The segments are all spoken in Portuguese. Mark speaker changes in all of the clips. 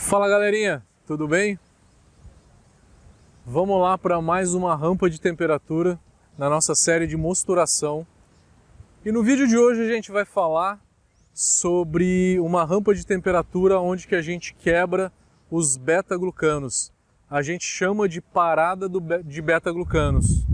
Speaker 1: Fala galerinha, tudo bem? Vamos lá para mais uma rampa de temperatura na nossa série de mosturação. E no vídeo de hoje a gente vai falar sobre uma rampa de temperatura onde que a gente quebra os beta-glucanos. A gente chama de parada de beta-glucanos.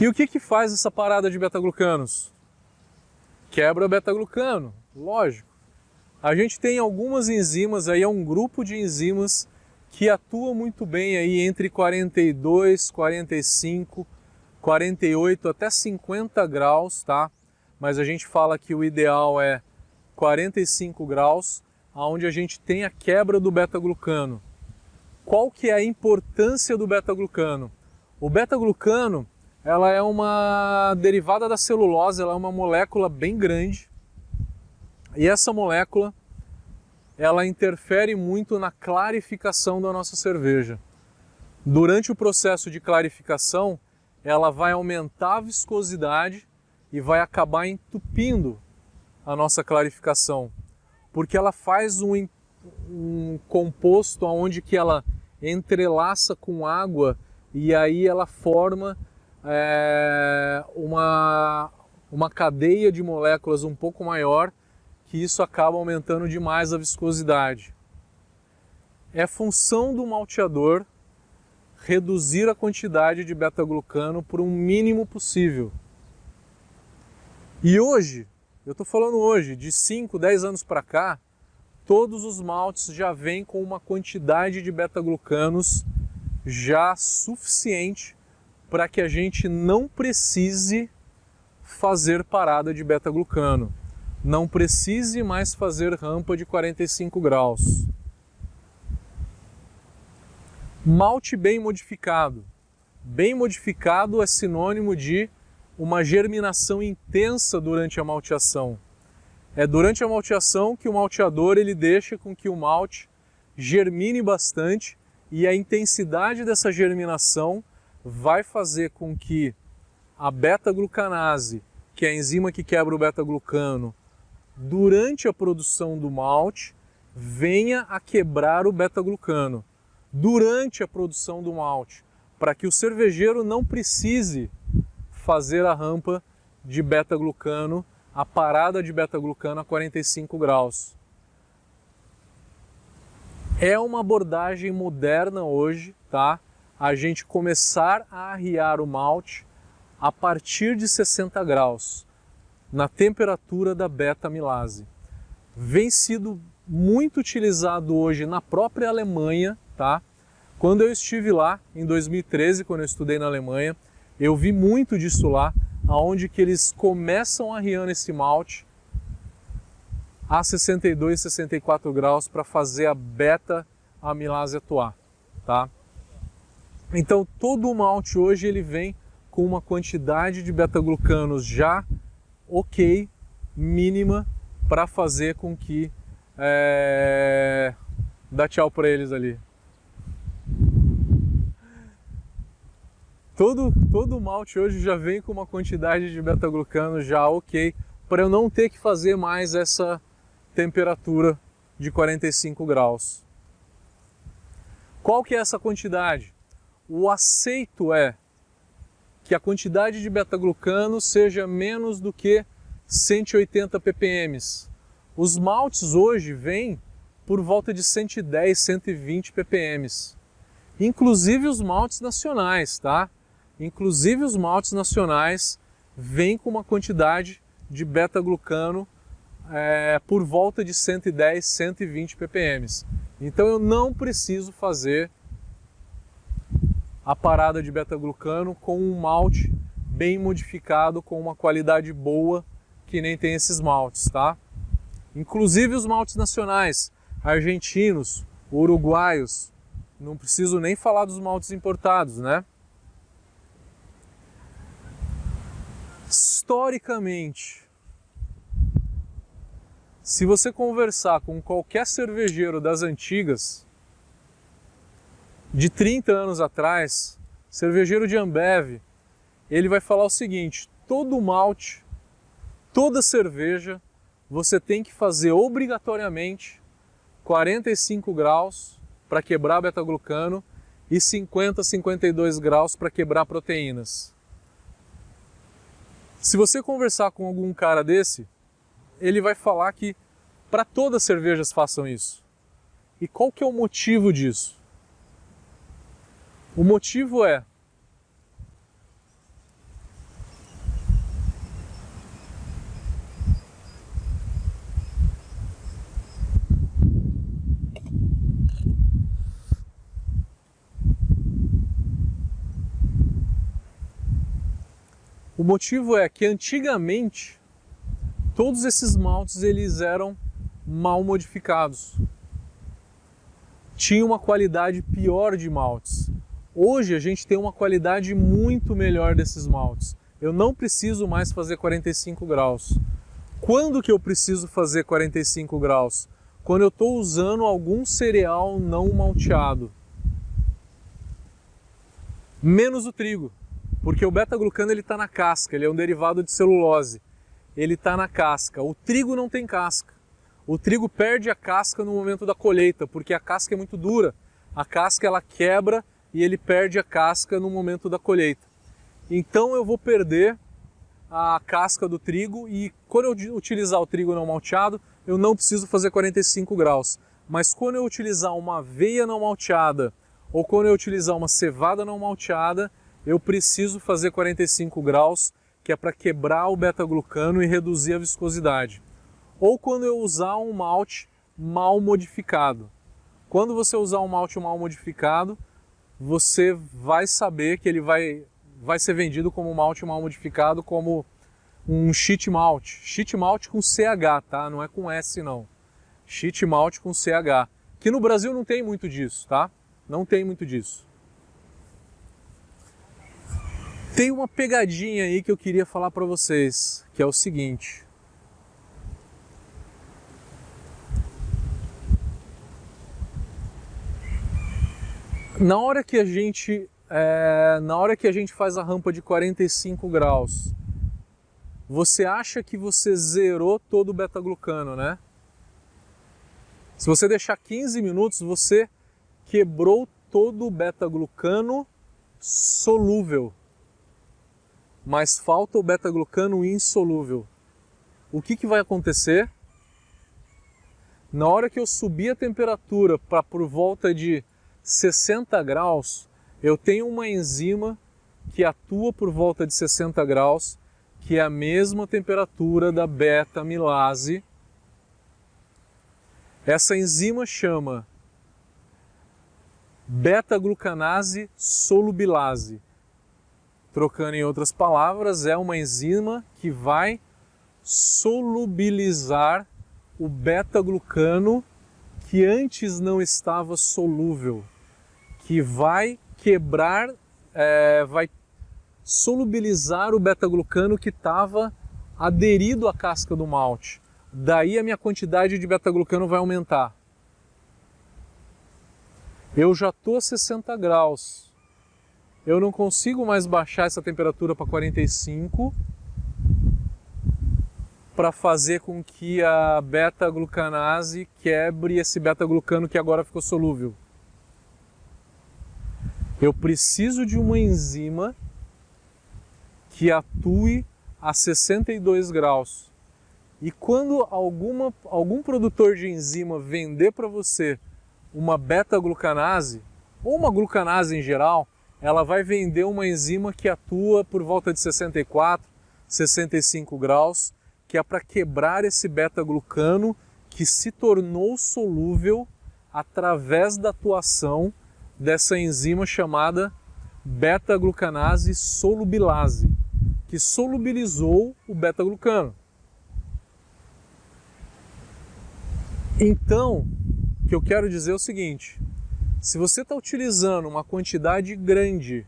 Speaker 1: E o que faz essa parada de beta-glucanos? Quebra beta-glucano, lógico. A gente tem algumas enzimas aí, é um grupo de enzimas que atua muito bem aí entre 42, 45, 48 até 50 graus, tá? Mas a gente fala que o ideal é 45 graus, onde a gente tem a quebra do beta-glucano. Qual que é a importância do beta-glucano? O beta-glucano, ela é uma derivada da celulose, ela é uma molécula bem grande. E essa molécula, ela interfere muito na clarificação da nossa cerveja. Durante o processo de clarificação, ela vai aumentar a viscosidade e vai acabar entupindo a nossa clarificação. Porque ela faz um composto onde que ela entrelaça com água e aí ela forma uma cadeia de moléculas um pouco maior, que isso acaba aumentando demais a viscosidade. É função do malteador reduzir a quantidade de beta-glucano por um mínimo possível. E hoje, eu estou falando hoje, de 5, 10 anos para cá, todos os maltes já vêm com uma quantidade de beta-glucanos já suficiente para que a gente não precise fazer parada de beta-glucano, não precise mais fazer rampa de 45 graus. Malte bem modificado. Bem modificado é sinônimo de uma germinação intensa durante a malteação. É durante a malteação que o malteador ele deixa com que o malte germine bastante e a intensidade dessa germinação vai fazer com que a beta-glucanase, que é a enzima que quebra o beta-glucano, durante a produção do malte, venha a quebrar o beta-glucano durante a produção do malte, para que o cervejeiro não precise fazer a rampa de beta-glucano, a parada de beta-glucano a 45 graus. É uma abordagem moderna hoje, tá? A gente começar a arriar o malte a partir de 60 graus, na temperatura da beta-amilase. Vem sido muito utilizado hoje na própria Alemanha, tá? Quando eu estive lá, em 2013, quando eu estudei na Alemanha, eu vi muito disso lá, onde que eles começam arriando esse malte a 62, 64 graus para fazer a beta-amilase atuar, tá? Então todo o malte hoje ele vem com uma quantidade de beta-glucanos já ok, mínima, para fazer com que... Dá tchau para eles ali. Todo o malte hoje já vem com uma quantidade de beta-glucanos já ok, para eu não ter que fazer mais essa temperatura de 45 graus. Qual que é essa quantidade? O aceito é que a quantidade de beta-glucano seja menos do que 180 ppm. Os maltes hoje vêm por volta de 110, 120 ppm. Inclusive os maltes nacionais, tá? Inclusive os maltes nacionais vêm com uma quantidade de beta-glucano por volta de 110, 120 ppm. Então eu não preciso fazer a parada de beta-glucano com um malte bem modificado, com uma qualidade boa, que nem tem esses maltes, tá? Inclusive os maltes nacionais, argentinos, uruguaios, não preciso nem falar dos maltes importados, né? Historicamente, Se você conversar com qualquer cervejeiro das antigas, de 30 anos atrás, cervejeiro de Ambev, ele vai falar o seguinte: todo malte, toda cerveja, você tem que fazer obrigatoriamente 45 graus para quebrar beta-glucano e 50, 52 graus para quebrar proteínas. Se você conversar com algum cara desse, ele vai falar que para todas as cervejas façam isso. E qual que é o motivo disso? O motivo é que antigamente todos esses maltes eles eram mal modificados. Tinha uma qualidade pior de maltes. Hoje a gente tem uma qualidade muito melhor desses maltes. Eu não preciso mais fazer 45 graus. Quando que eu preciso fazer 45 graus? Quando eu estou usando algum cereal não malteado. Menos o trigo, porque o beta-glucano ele está na casca, ele é um derivado de celulose. Ele está na casca. O trigo não tem casca. O trigo perde a casca no momento da colheita, porque a casca é muito dura. A casca ela quebra e ele perde a casca no momento da colheita. Então eu vou perder a casca do trigo e quando eu utilizar o trigo não malteado, eu não preciso fazer 45 graus. Mas quando eu utilizar uma aveia não malteada ou quando eu utilizar uma cevada não malteada, eu preciso fazer 45 graus, que é para quebrar o beta-glucano e reduzir a viscosidade. Ou quando eu usar um malte mal modificado. Quando você usar um malte mal modificado, você vai saber que ele vai ser vendido como malte mal modificado, como um sheet malt. Sheet malt com CH, tá? Não é com S não. Sheet malt com CH. Que no Brasil não tem muito disso, tá? Não tem muito disso. Tem uma pegadinha aí que eu queria falar para vocês, que é o seguinte. Na hora que a gente faz a rampa de 45 graus, você acha que você zerou todo o beta-glucano, né? Se você deixar 15 minutos, você quebrou todo o beta-glucano solúvel. Mas falta o beta-glucano insolúvel. O que vai acontecer? Na hora que eu subir a temperatura para por volta de 60 graus, eu tenho uma enzima que atua por volta de 60 graus, que é a mesma temperatura da beta-amilase. Essa enzima chama beta-glucanase solubilase. Trocando em outras palavras, é uma enzima que vai solubilizar o beta-glucano que antes não estava solúvel, que vai quebrar, vai solubilizar o beta-glucano que estava aderido à casca do malte. Daí a minha quantidade de beta-glucano vai aumentar. Eu já estou a 60 graus. Eu não consigo mais baixar essa temperatura para 45 para fazer com que a beta-glucanase quebre esse beta-glucano que agora ficou solúvel. Eu preciso de uma enzima que atue a 62 graus. E quando algum produtor de enzima vender para você uma beta-glucanase, ou uma glucanase em geral, ela vai vender uma enzima que atua por volta de 64, 65 graus, que é para quebrar esse beta-glucano que se tornou solúvel através da atuação dessa enzima chamada beta-glucanase solubilase, que solubilizou o beta-glucano. Então, o que eu quero dizer é o seguinte: se você está utilizando uma quantidade grande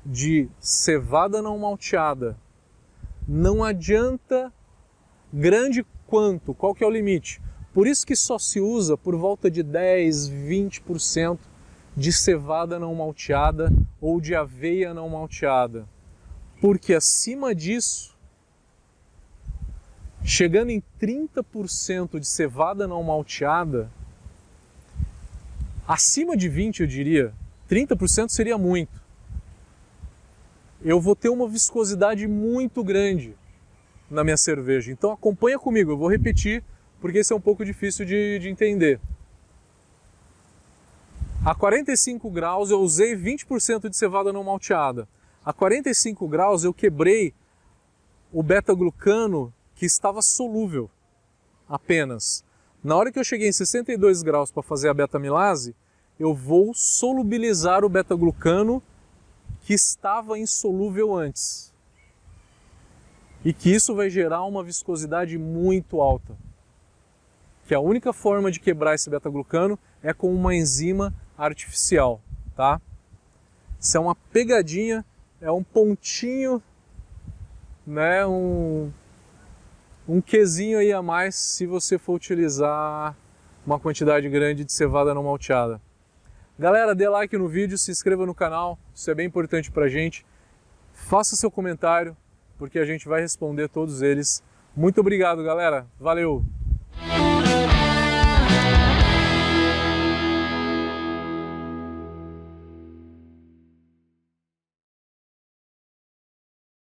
Speaker 1: de cevada não malteada, não adianta grande quanto? Qual que é o limite? Por isso que só se usa por volta de 10, 20% de cevada não malteada ou de aveia não malteada. Porque acima disso, chegando em 30% de cevada não malteada, acima de 20% eu diria, 30% seria muito. Eu vou ter uma viscosidade muito grande na minha cerveja. Então acompanha comigo, eu vou repetir porque esse é um pouco difícil de entender. A 45 graus eu usei 20% de cevada não malteada. A 45 graus eu quebrei o beta-glucano que estava solúvel apenas. Na hora que eu cheguei em 62 graus para fazer a beta-amilase, eu vou solubilizar o beta-glucano que estava insolúvel antes. E que isso vai gerar uma viscosidade muito alta. Que a única forma de quebrar esse beta-glucano é com uma enzima artificial, tá? Isso é uma pegadinha, é um pontinho, né, um quezinho aí a mais se você for utilizar uma quantidade grande de cevada não malteada. Galera, dê like no vídeo, se inscreva no canal, isso é bem importante pra gente. Faça seu comentário, porque a gente vai responder todos eles. Muito obrigado, galera. Valeu!